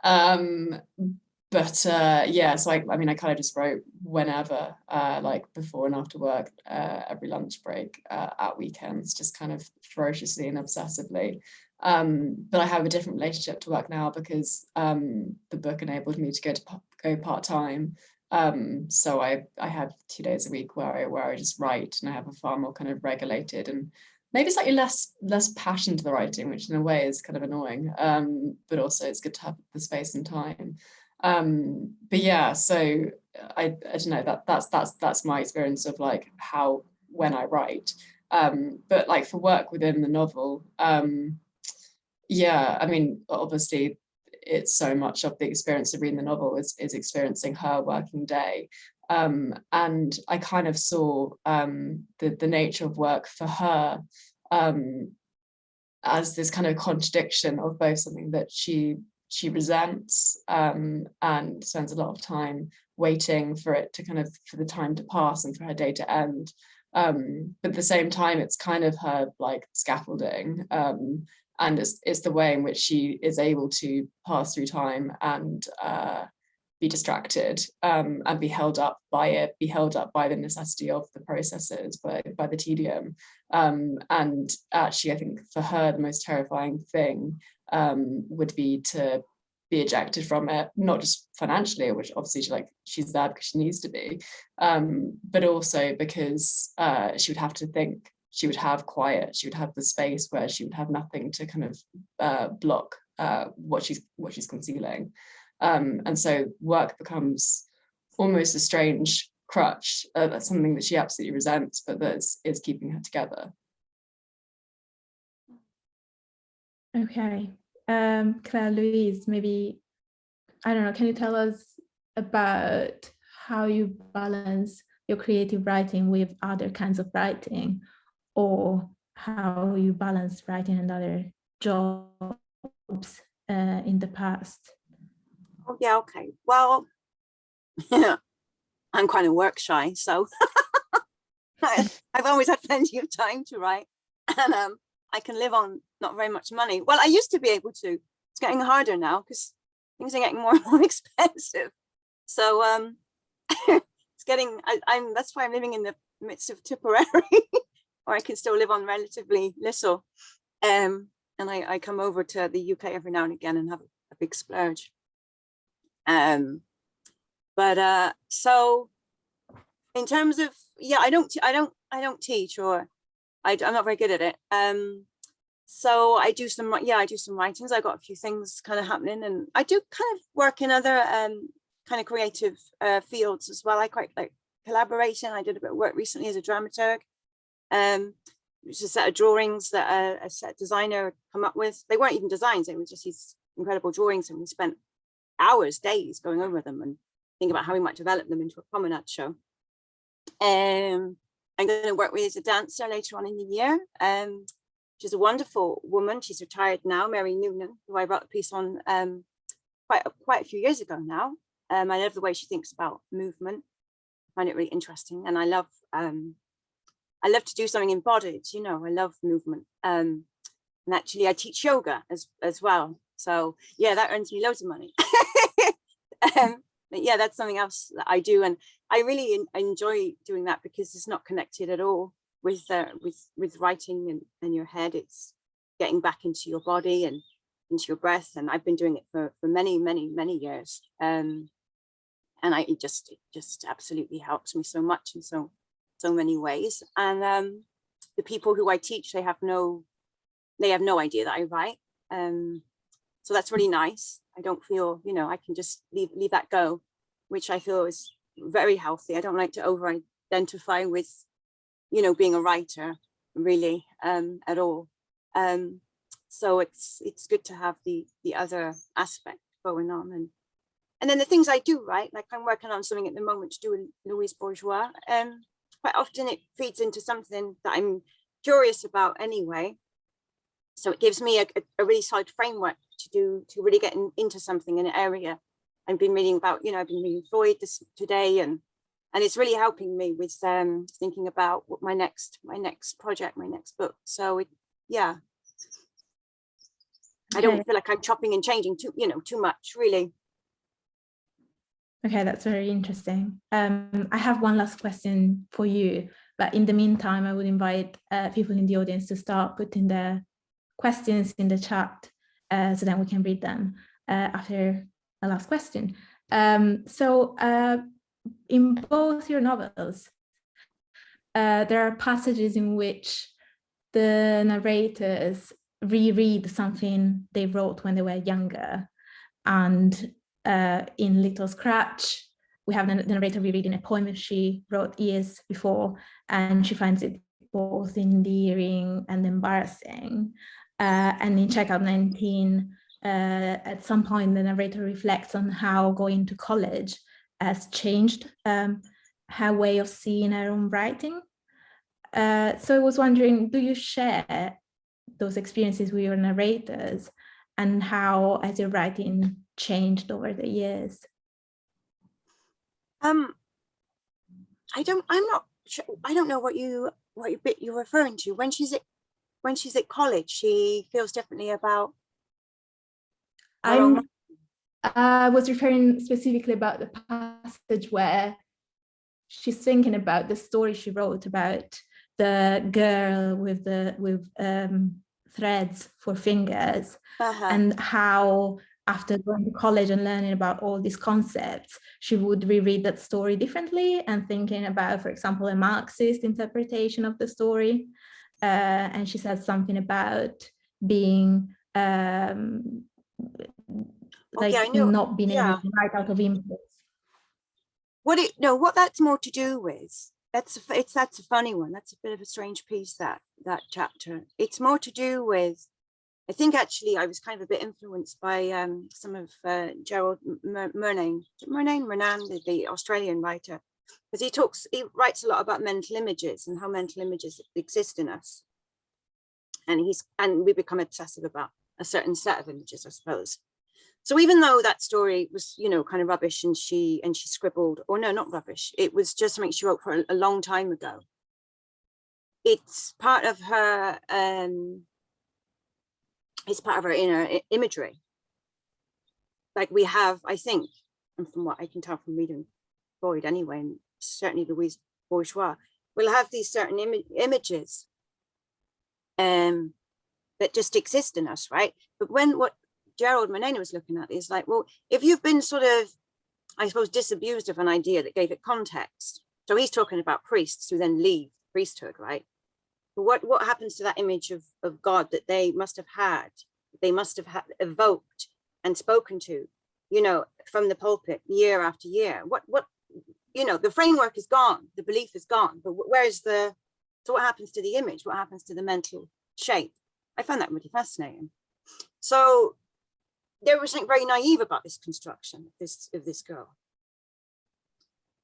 But yeah, so I mean, I kind of just wrote whenever, like before and after work, every lunch break, at weekends, just kind of ferociously and obsessively. But I have a different relationship to work now because the book enabled me to go part-time. So I have 2 days a week where I just write, and I have a far more kind of regulated and maybe slightly less passion to the writing, which in a way is kind of annoying. But also it's good to have the space and time. But yeah, so I don't know, that's my experience of like how when I write. But like for work within the novel, yeah, I mean, obviously it's so much of the experience of reading the novel is experiencing her working day. And I kind of saw the nature of work for her as this kind of contradiction of both something that she she resents, and spends a lot of time waiting for it to for the time to pass and for her day to end. But at the same time, it's kind of her like scaffolding, and it's the way in which she is able to pass through time and be distracted, and be held up by it, be held up by the necessity of the processes, by the tedium. And actually, I think for her, the most terrifying thing would be to be ejected from it, not just financially, which obviously she's there because she needs to be, but also because she would have to think, she would have quiet, she would have the space where she would have nothing to kind of block what she's concealing. And so work becomes almost a strange crutch. That's something that she absolutely resents, but that is keeping her together. Okay, Claire-Louise, maybe, I don't know, can you tell us about how you balance your creative writing with other kinds of writing, or how you balance writing and other jobs in the past? Oh, yeah, okay. Well, I'm kind of work shy, so I've always had plenty of time to write, and I can live on not very much money. Well, I used to be able to. It's getting harder now because things are getting more and more expensive. So it's getting. That's why I'm living in the midst of Tipperary, where I can still live on relatively little. And I come over to the UK every now and again and have a big splurge. So in terms of, yeah, I don't teach, or I'm not very good at it. So I do some writings. I got a few things kind of happening, and I do kind of work in other kind of creative fields as well. I quite like collaborating. I did a bit of work recently as a dramaturg. Which is a set of drawings that a set designer come up with. They weren't even designs, they were just these incredible drawings, and we spent hours, days going over them and think about how we might develop them into a promenade show. I'm going to work with a dancer later on in the year. She's a wonderful woman. She's retired now, Mary Noonan, who I wrote a piece on quite a few years ago now. I love the way she thinks about movement. I find it really interesting, and I love to do something embodied. You know, I love movement. And actually, I teach yoga as well. So yeah, that earns me loads of money. But yeah, that's something else that I do, and I really enjoy doing that because it's not connected at all with writing and your head. It's getting back into your body and into your breath, and I've been doing it for many years. And it just absolutely helps me so much in so many ways. And the people who I teach, they have no idea that I write. So that's really nice. I don't feel, I can just leave that go, which I feel is very healthy. I don't like to over-identify with, being a writer, really, at all. So it's good to have the other aspect going on. And then the things I do, right? Like I'm working on something at the moment to do with Louise Bourgeois. Quite often it feeds into something that I'm curious about anyway. So it gives me a really solid framework to really get into something in an area. I've been reading about, I've been reading Freud today, and it's really helping me with thinking about what my next project, my next book. So yeah, I don't feel like I'm chopping and changing too much, really. Okay, that's very interesting. I have one last question for you, but in the meantime, I would invite people in the audience to start putting their questions in the chat, so then we can read them after the last question. So in both your novels, there are passages in which the narrators reread something they wrote when they were younger. And in Little Scratch, we have the narrator rereading a poem she wrote years before, and she finds it both endearing and embarrassing. And in Checkout 19, at some point, the narrator reflects on how going to college has changed her way of seeing her own writing. So I was wondering, do you share those experiences with your narrators? and how has your writing changed over the years? I'm not sure. I don't know what bit you're referring to. When she's at college, she feels differently about her own. I was referring specifically about the passage where she's thinking about the story she wrote about the girl with threads for fingers, and how after going to college and learning about all these concepts, she would reread that story differently and thinking about, for example, a Marxist interpretation of the story. And she said something about being not being able to write out of impulse. What that's more to do with, that's a funny one. That's a bit of a strange piece, that chapter. It's more to do with, I think actually I was kind of a bit influenced by some of Gerald Murnane, the Australian writer, because he writes a lot about mental images and how mental images exist in us. And we become obsessive about a certain set of images, I suppose. So even though that story was, kind of rubbish, and she scribbled, or no, not rubbish, it was just something she wrote for a long time ago. It's part of her, inner imagery. Like we have, I think, and from what I can tell from reading Freud anyway, and certainly Louise Bourgeois, we'll have these certain images that just exist in us, right? But what Gerald Murnane was looking at is like, well, if you've been sort of, I suppose, disabused of an idea that gave it context. So he's talking about priests who then leave priesthood, right? But what happens to that image of God that they must have had evoked and spoken to, from the pulpit year after year? What the framework is gone, the belief is gone, but so what happens to the image? What happens to the mental shape? I found that really fascinating. So there was something very naive about this construction of this girl.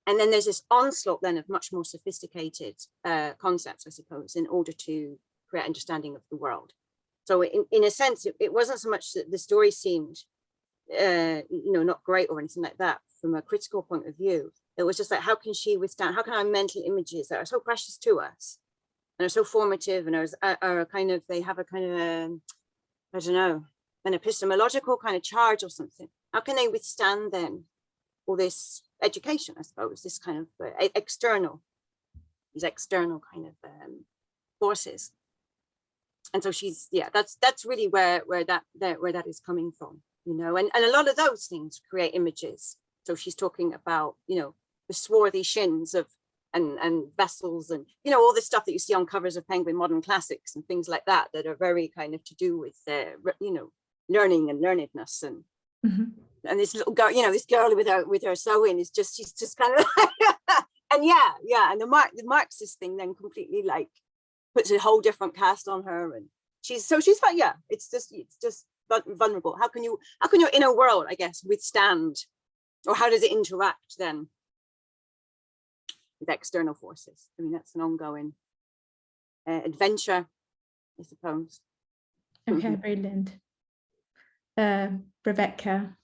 And then there's this onslaught then of much more sophisticated concepts, I suppose, in order to create understanding of the world. So in a sense, it wasn't so much that the story seemed, not great or anything like that from a critical point of view. It was just like, how can our mental images that are so precious to us and are so formative and they have a kind of, I don't know, an epistemological kind of charge or something. How can they withstand then all this education, I suppose, this kind of external kind of forces? And so that's really where that is coming from, and a lot of those things create images. So she's talking about, the swarthy shins of and vessels and, all this stuff that you see on covers of Penguin Modern Classics and things like that are very kind of to do with, learning and learnedness and this little girl, this girl with her sewing is she's just kind of and and the Marxist thing then completely like puts a whole different cast on her, and she's fine. It's just vulnerable. How can your inner world, I guess, withstand, or how does it interact then with external forces? I mean, that's an ongoing adventure, I suppose. Okay, brilliant. Rebecca,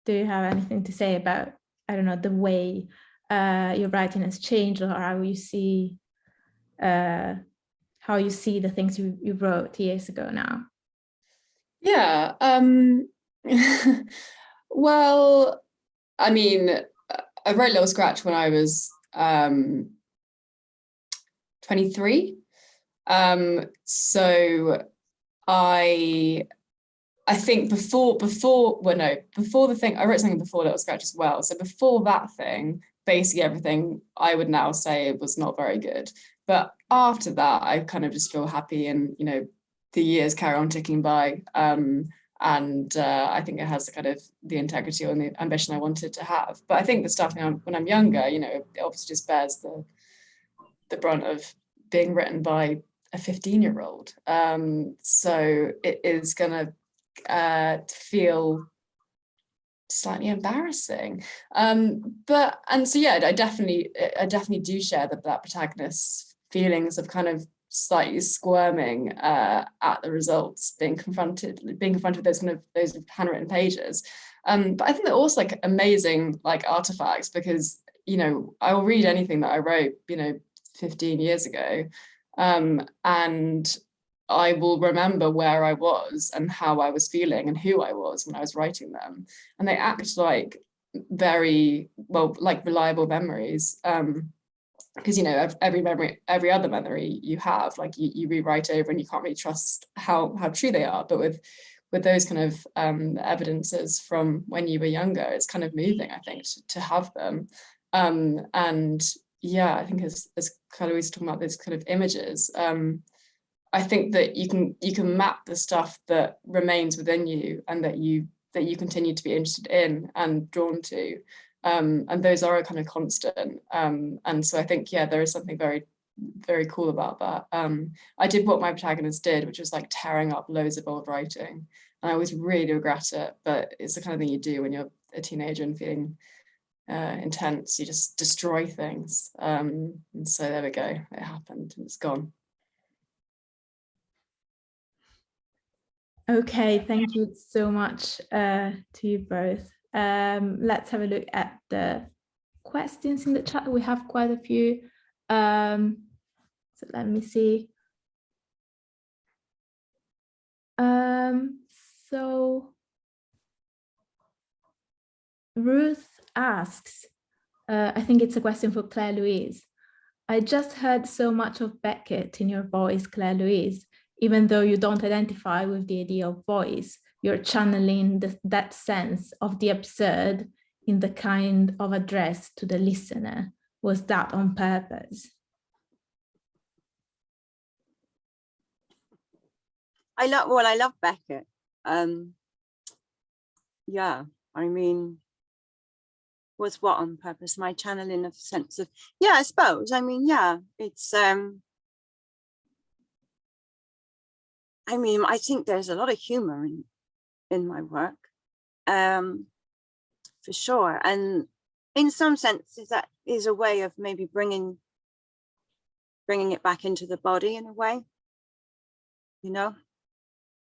do you have anything to say about, I don't know, the way your writing has changed, or how you see the things you wrote years ago now? Yeah. Well, I mean, I wrote Little Scratch when I was 23. So I think before the thing, I wrote something before Little Scratch as well. So before that thing, basically everything I would now say was not very good. But after that, I kind of just feel happy, and, the years carry on ticking by. And I think it has kind of the integrity and the ambition I wanted to have. But I think the stuff when I'm younger, it obviously just bears the brunt of being written by a 15-year-old. So it is going to feel slightly embarrassing. I definitely do share that protagonist's feelings of kind of slightly squirming at the results, being confronted with those handwritten pages. But I think they're also like amazing like artifacts, because, you know, I will read anything that I wrote, you know, 15 years ago, and I will remember where I was and how I was feeling and who I was when I was writing them. And they act like very, well, like reliable memories. Because, you know, every other memory you have, like you rewrite over and you can't really trust how true they are. But with those kind of evidences from when you were younger, it's kind of moving, I think, to have them. And yeah, I think as Claire-Louise talking about those kind of images, I think that you can map the stuff that remains within you and that you continue to be interested in and drawn to. And those are a kind of constant. And so I think, yeah, there is something very, very cool about that. I did what my protagonist did, which was like tearing up loads of old writing. And I always really regret it, but it's the kind of thing you do when you're a teenager and feeling intense. You just destroy things. And so there we go. It happened and it's gone. Okay, thank you so much to you both. Let's have a look at the questions in the chat. We have quite a few. So let me see. So Ruth asks, I think it's a question for Claire-Louise. I just heard so much of Beckett in your voice, Claire-Louise. Even though you don't identify with the idea of voice, you're channeling that sense of the absurd in the kind of address to the listener. Was that on purpose? I love Beckett. Yeah, I mean, was what on purpose? My channeling of sense of, yeah, I suppose. I mean, yeah, it's I mean, I think there's a lot of humor in my work, for sure. And in some senses, that is a way of maybe bringing it back into the body in a way, you know.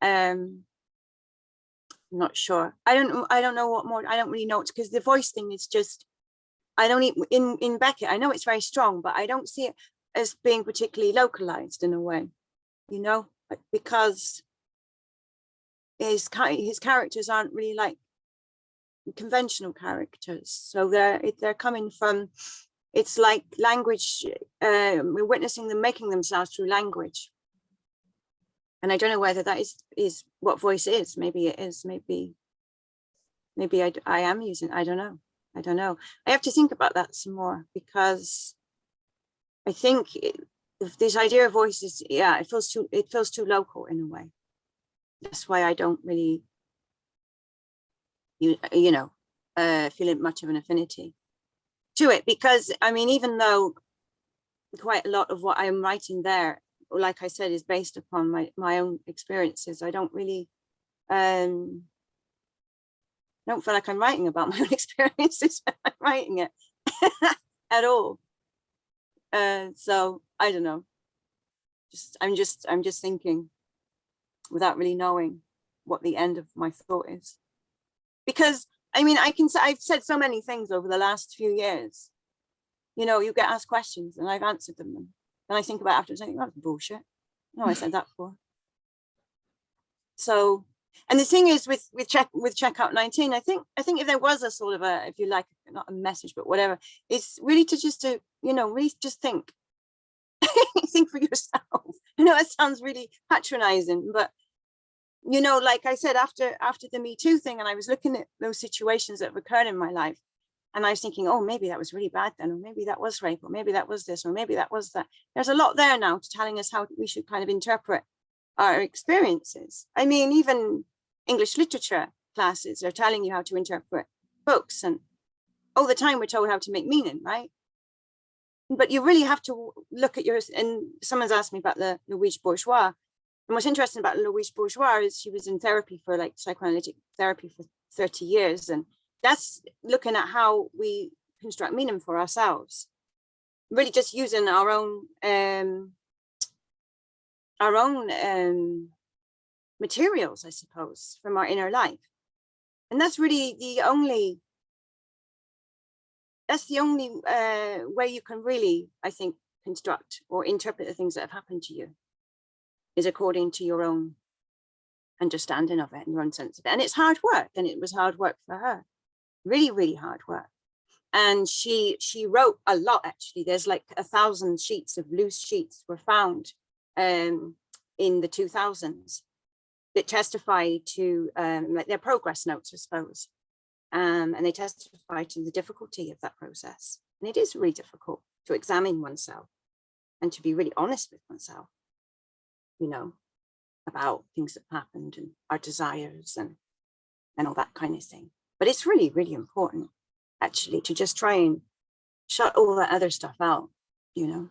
I'm not sure. I don't know what more. I don't really know, because the voice thing is just, I don't even in Beckett. I know it's very strong, but I don't see it as being particularly localized in a way, you know. Because his characters aren't really like conventional characters, so they're coming from, it's like language, we're witnessing them making themselves through language. And I don't know whether that is what voice is. Maybe it is. Maybe I am using. I don't know. I have to think about that some more, because I think this idea of voice is, yeah, it feels too local in a way. That's why I don't really, feel much of an affinity to it, because I mean, even though quite a lot of what I'm writing there, like I said, is based upon my own experiences, I don't really, don't feel like I'm writing about my own experiences when I'm writing it at all. So I don't know. I'm just thinking without really knowing what the end of my thought is. Because I mean, I've said so many things over the last few years. You know, you get asked questions and I've answered them, and then I think about it after saying, that's bullshit. No, I said that before. So, and the thing is with Checkout 19, I think if there was a sort of a, if you like, not a message, but whatever, it's really to really just think. Think for yourself. You know, it sounds really patronizing, but you know, like I said, after the Me Too thing, and I was looking at those situations that have occurred in my life, and I was thinking, oh, maybe that was really bad then, or maybe that was rape, or maybe that was this, or maybe that was that. There's a lot there now to telling us how we should kind of interpret our experiences. I mean, even English literature classes are telling you how to interpret books, and all the time we're told how to make meaning, right? But you really have to look at yours. And someone's asked me about the Louise Bourgeois. And what's interesting about Louise Bourgeois is she was in therapy for like psychoanalytic therapy for 30 years. And that's looking at how we construct meaning for ourselves. Really just using our own our own materials, I suppose, from our inner life. And that's really the only way you can really, I think, construct or interpret the things that have happened to you, is according to your own understanding of it and your own sense of it. And it's hard work, and it was hard work for her, really, really hard work. And she wrote a lot, actually. There's like 1,000 sheets of loose sheets were found in the 2000s that testify to like their progress notes, I suppose. And they testify to the difficulty of that process. And it is really difficult to examine oneself and to be really honest with oneself, you know, about things that happened and our desires and all that kind of thing. But it's really, really important, actually, to just try and shut all that other stuff out, you know.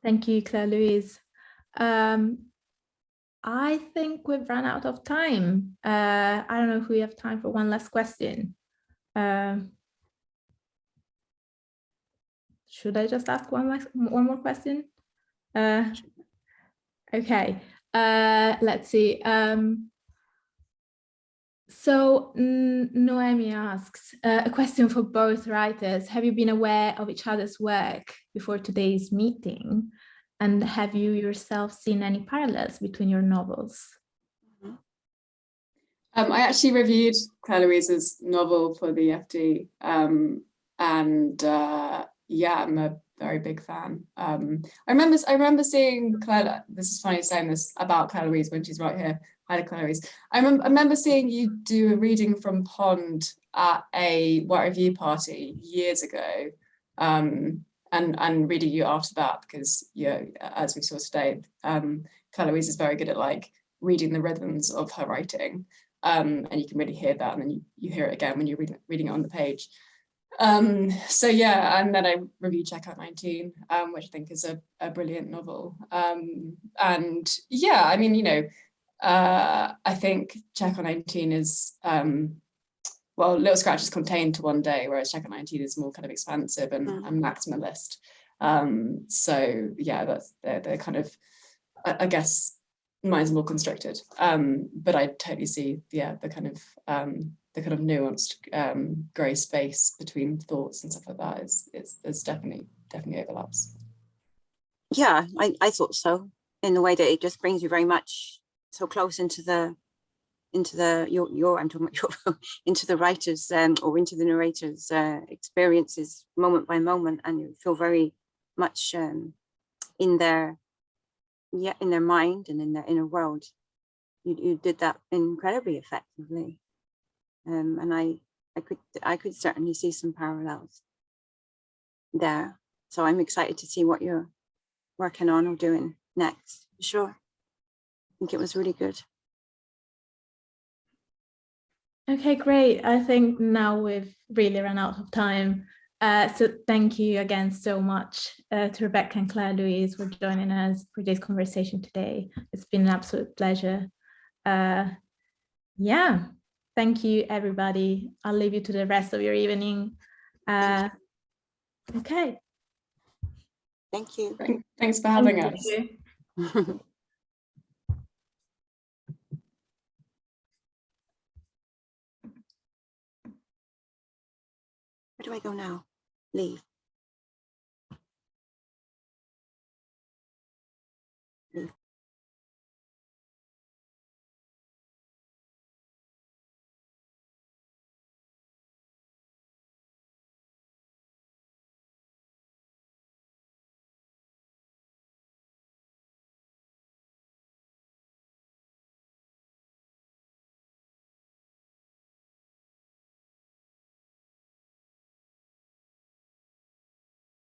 Thank you, Claire-Louise. I think we've run out of time. I don't know if we have time for one last question. Should I just ask one more question? Okay, let's see. So Noemi asks, a question for both writers. Have you been aware of each other's work before today's meeting? And have you yourself seen any parallels between your novels? I actually reviewed Claire-Louise's novel for the FD, yeah, I'm a very big fan. I remember seeing Claire. This is funny saying this about Claire-Louise when she's right here. Hi, Claire-Louise. I remember seeing you do a reading from Pond at a White Review party years ago, and reading you after that, because, you know, as we saw today, Claire-Louise is very good at like reading the rhythms of her writing, and you can really hear that, and then you hear it again when you're reading it on the page. So yeah, and then I reviewed Checkout 19, which I think is a brilliant novel. And yeah, I mean, you know, I think Checkout 19 is, well, Little Scratch is contained to one day, whereas Checkout 19 is more kind of expansive and maximalist. So yeah, they're kind of, I guess mine's more constricted, but I totally see, yeah, the kind of nuanced grey space between thoughts and stuff like that there's definitely overlaps. Yeah, I thought so, in the way that it just brings you very much so close into the I'm talking about your into the writers or into the narrator's experiences moment by moment, and you feel very much in their mind and in their inner world. You did that incredibly effectively. And I could certainly see some parallels there. So I'm excited to see what you're working on or doing next. Sure. I think it was really good. Okay, great. I think now we've really run out of time. So thank you again so much to Rebecca and Claire-Louise for joining us for this conversation today. It's been an absolute pleasure. Yeah. Thank you, everybody. I'll leave you to the rest of your evening. Okay. Thank you. Thanks for having us. Where do I go now? Leave.